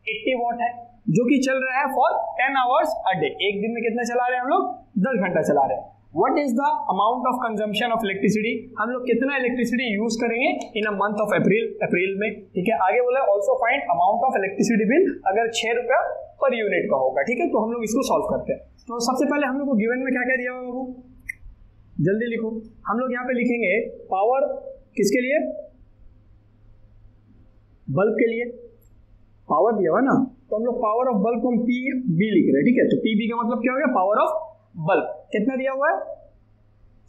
80 वॉट है, जो कि चल रहा है फॉर 10 आवर्स अ डे। एक दिन में कितना चला रहे हैं हम लोग? 10 घंटा चला रहे हैं। What is the amount of consumption of electricity? हम लोग कितना इलेक्ट्रिसिटी यूज करेंगे इन अ मंथ ऑफ अप्रैल में, ठीक है? आगे बोला also find amount of electricity bill अगर 6 रुपया पर यूनिट का होगा, ठीक है? तो हम लोग इसको सॉल्व करते हैं। तो सबसे पहले हम लोग को गिवन में क्या क्या दिया हुआ बाबू? जल्दी लिखो। हम लोग यहाँ पे लिखेंगे पावर किसके लिए? बल्ब के लिए पावर दिया हुआ ना, तो हम लोग पावर ऑफ बल्ब को हम पी बी लिख रहे हैं, ठीक है? तो पी बी का मतलब क्या हो गया? Power of bulb. कितना दिया हुआ है?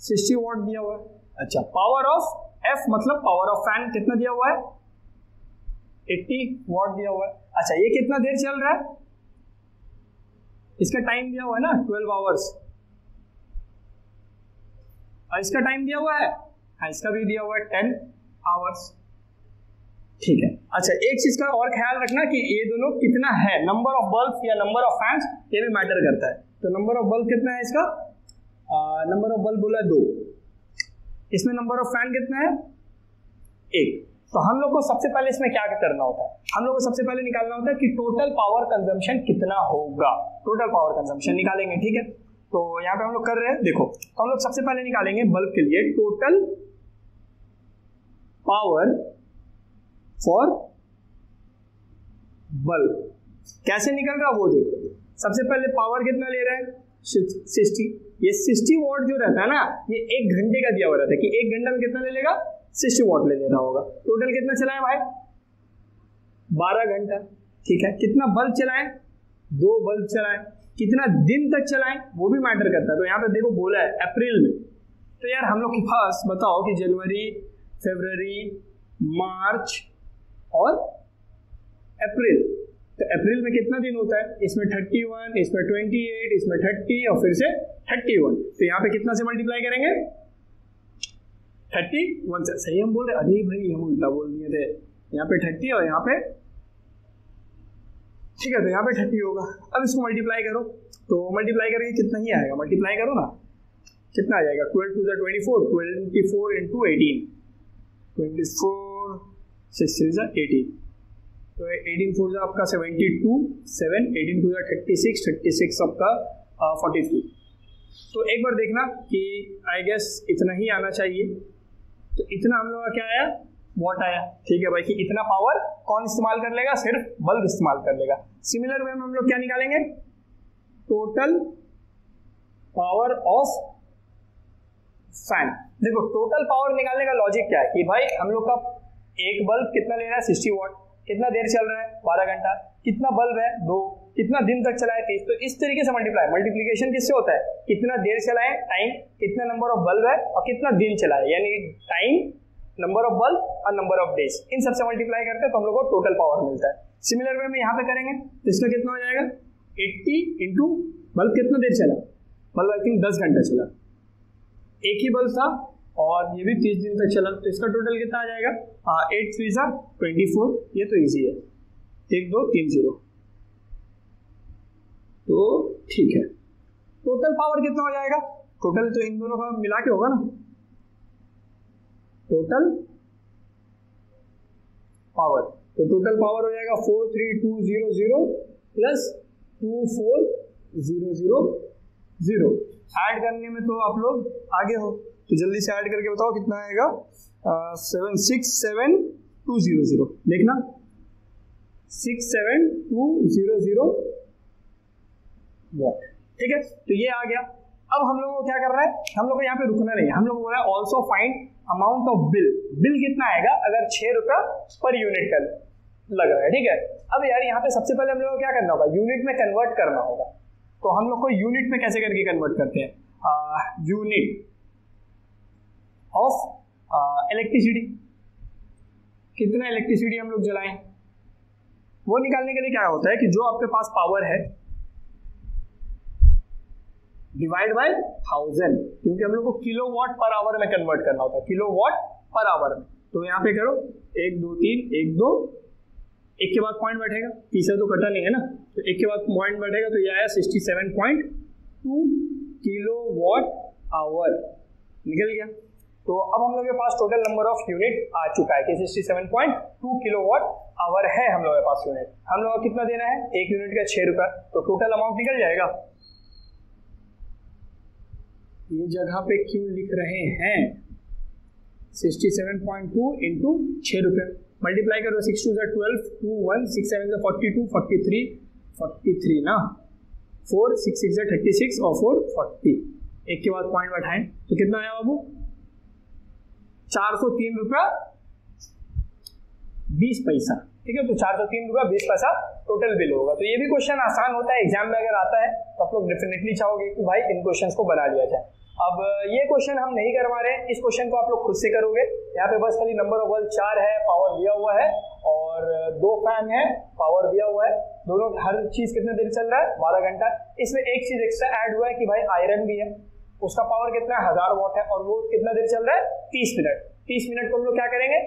60 वॉट दिया हुआ है। अच्छा, पावर ऑफ एफ मतलब पावर ऑफ फैन कितना दिया हुआ है? 80 वॉट दिया हुआ है। अच्छा, ये कितना देर चल रहा है? इसका टाइम दिया हुआ है ना 12 आवर्स। और इसका टाइम दिया हुआ है? हाँ, इसका भी दिया हुआ है 10 आवर्स, ठीक है? अच्छा, एक चीज का और ख्याल रखना कि ये दोनों कितना है, नंबर ऑफ बल्ब या नंबर ऑफ फैंस, ये भी मैटर करता है। तो नंबर ऑफ बल्ब कितना है इसका? नंबर ऑफ बल्ब बोला 2, इसमें नंबर ऑफ फैन कितना है? 1। तो हम लोग को सबसे पहले इसमें क्या करना होता है? हम लोग को सबसे पहले निकालना होता है कि टोटल पावर कंजम्पशन कितना होगा। टोटल पावर कंजम्पशन निकालेंगे, ठीक है? तो यहाँ पे हम लोग कर रहे हैं, देखो, तो हम लोग सबसे पहले निकालेंगे बल्ब के लिए टोटल पावर फॉर बल्ब। कैसे निकल रहा वो देखो। सबसे पहले पावर कितना ले रहा है? 60। ये 60 वॉट जो रहता है ना, ये 1 घंटे का दिया हुआ रहता है कि 1 घंटा में कितना ले लेगा? 60 वॉट ले रहा होगा। टोटल कितना चलाए भाई? 12 घंटा, ठीक है? कितना बल्ब चलाएं? 2 बल्ब चलाएं। कितना दिन तक चलाएं वो भी मैटर करता है। तो यहाँ पे देखो बोला है अप्रैल में, तो यार हम लोग के पास बताओ कि जनवरी, फरवरी, मार्च और अप्रैल। तो अप्रैल में कितना दिन होता है? इसमें 31, इसमें 28, इसमें 30 और फिर से 31। तो यहाँ पे कितना से मल्टीप्लाई करेंगे? 31 से। सही हम बोल रहे? अरे भाई हम उल्टा बोल दिए थे। यहाँ पे 30 और यहाँ पे, ठीक है? तो यहाँ पे 30 होगा। अब इसको मल्टीप्लाई करो, तो मल्टीप्लाई करके कितना ही आएगा? मल्टीप्लाई करो ना, कितना आ जाएगा? 12 to the 24, 24 into 18, 24, 6 to the 18, तो 18 4 आपका 72, 7, 18 to the 36, 36 आपका 43। तो एक बार देखना कि आई गेस इतना ही आना चाहिए। तो इतना हम लोग का क्या आया? वॉट आया, ठीक है भाई? कि इतना पावर कौन इस्तेमाल कर लेगा? सिर्फ बल्ब इस्तेमाल कर लेगा। सिमिलर वे में हम लोग क्या निकालेंगे? Total power of fan. देखो, टोटल पावर निकालने का लॉजिक क्या है कि भाई हम लोग का एक बल्ब कितना ले रहा है? 60 वॉट। कितना देर चल रहा है? 12 घंटा। कितना बल्ब है? 2। कितना दिन तक चला है? 30। तो इस तरीके से मल्टीप्लीकेशन किससे होता है? कितना देर चला है, टाइम, कितना नंबर ऑफ बल्ब है और कितना दिन चला है, यानी टाइम, नंबर ऑफ बल्ब और नंबर ऑफ डेज। इन सबसे मल्टीप्लाई करते हैं तो हम लोग को टोटल पावर मिलता है। सिमिलर वे में यहाँ पे करेंगे तो इसका कितना हो जाएगा? 80 इंटू बल्ब कितना देर चला, बल्ब आई थिंक 10 घंटा चला, एक ही बल्ब था और ये भी 30 दिन तक चला, तो इसका टोटल कितना आ जाएगा 8 3 जा 24, ये तो इजी है, 1 2 3 0, तो ठीक है। टोटल पावर कितना हो जाएगा, टोटल तो इन दोनों का मिला के होगा ना, टोटल पावर, तो टोटल पावर हो जाएगा 43200 प्लस 24000। ऐड करने में तो आप लोग आगे हो, तो जल्दी से ऐड करके बताओ कितना आएगा, 767200, देखना 67200 वाट, ठीक है। तो ये आ गया। अब हम लोगों को क्या करना है, हम लोग को यहाँ पे रुकना नहीं है, हम लोग को बोला है also find amount of bill, bill कितना आएगा अगर 6 रुपया पर यूनिट का लग रहा है, ठीक है। अब यार यहाँ पे सबसे पहले हम लोग को क्या करना होगा, यूनिट में कन्वर्ट करना होगा, तो हम लोग को यूनिट में कैसे करके कन्वर्ट करते हैं, यूनिट ऑफ इलेक्ट्रिसिटी, कितना इलेक्ट्रिसिटी हम लोग जलाएं, वो निकालने के लिए क्या होता है कि जो आपके पास पावर है डिवाइड बाय 1000, क्योंकि हम लोग को किलोवाट पर आवर में कन्वर्ट करना होता है, किलोवाट पर आवर में। तो यहाँ पे करो 1 2 3 1 2, एक के बाद पॉइंट बैठेगा, तीसरा तो कटा नहीं है ना, तो एक के बाद पॉइंट बैठेगा, तो ये आया 67.2 किलोवाट आवर, निकल गया। तो अब हम लोग के पास टोटल नंबर ऑफ यूनिट आ चुका है कि 67.2 किलोवाट आवर है हम लोग के पास यूनिट। हम लोग को कितना देना है, एक यूनिट का 6 रुपया, तो टोटल अमाउंट निकल जाएगा। ये जगह पे क्यों लिख रहे हैं 67.2 इंटू 6 रुपये, मल्टीप्लाई करो 6 2 12, 2 1 6 7 42 43 43 ना, 4 6 6 36 और 4 40, एक के बाद पॉइंट बैठाएं तो कितना आया बाबू, 403 रुपया 20 पैसा, ठीक है। तो 403 रुपया 20 पैसा टोटल बिल होगा। तो ये भी क्वेश्चन आसान होता है, एग्जाम में अगर आता है तो आप लोग डेफिनेटली चाहोगे कि भाई इन क्वेश्चंस को बना लिया जाए। अब ये क्वेश्चन हम नहीं करवा रहे हैं, इस क्वेश्चन को आप लोग खुद से करोगे। यहाँ पे बस खाली नंबर ऑफ बल्ब 4 है, पावर दिया हुआ है, और 2 फैन है, पावर दिया हुआ है, दोनों हर चीज कितने देर चल रहा है, 12 घंटा। इसमें एक चीज एक्स्ट्रा ऐड हुआ है कि भाई आयरन भी है, उसका पावर कितना है 1000 वाट है, और वो कितना देर चल रहा है 30 मिनट। 30 मिनट को हम लोग क्या करेंगे,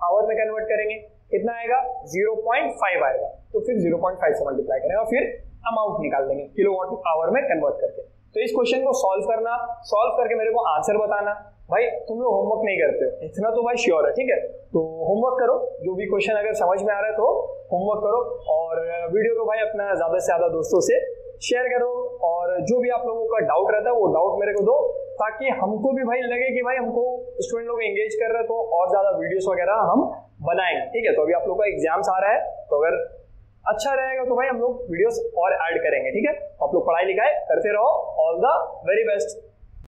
आवर में कन्वर्ट करेंगे, कितना आएगा 0.5 आएगा, तो फिर 0.5 से मल्टीप्लाई करेंगे और फिर अमाउंट निकाल देंगे किलोवाट आवर में कन्वर्ट करके। तो इस क्वेश्चन को सॉल्व करना, सॉल्व करके मेरे को आंसर बताना। भाई तुम लोग होमवर्क नहीं करते हो इतना तो भाई श्योर है, ठीक है, तो होमवर्क करो, जो भी क्वेश्चन अगर समझ में आ रहा है तो होमवर्क करो, और वीडियो को भाई अपना ज्यादा से ज्यादा दोस्तों से शेयर करो, और जो भी आप लोगों का डाउट रहता है वो डाउट मेरे को दो, ताकि हमको भी भाई लगे कि भाई हमको स्टूडेंट लोग एंगेज कर रहे हैं, तो और ज्यादा वीडियोस वगैरह हम बनाएंगे, ठीक है। तो अभी आप लोग का एग्जाम्स आ रहा है, तो अगर अच्छा रहेगा तो भाई हम लोग वीडियोस और ऐड करेंगे, ठीक है। आप लोग पढ़ाई लिखाई करते रहो, ऑल द वेरी बेस्ट।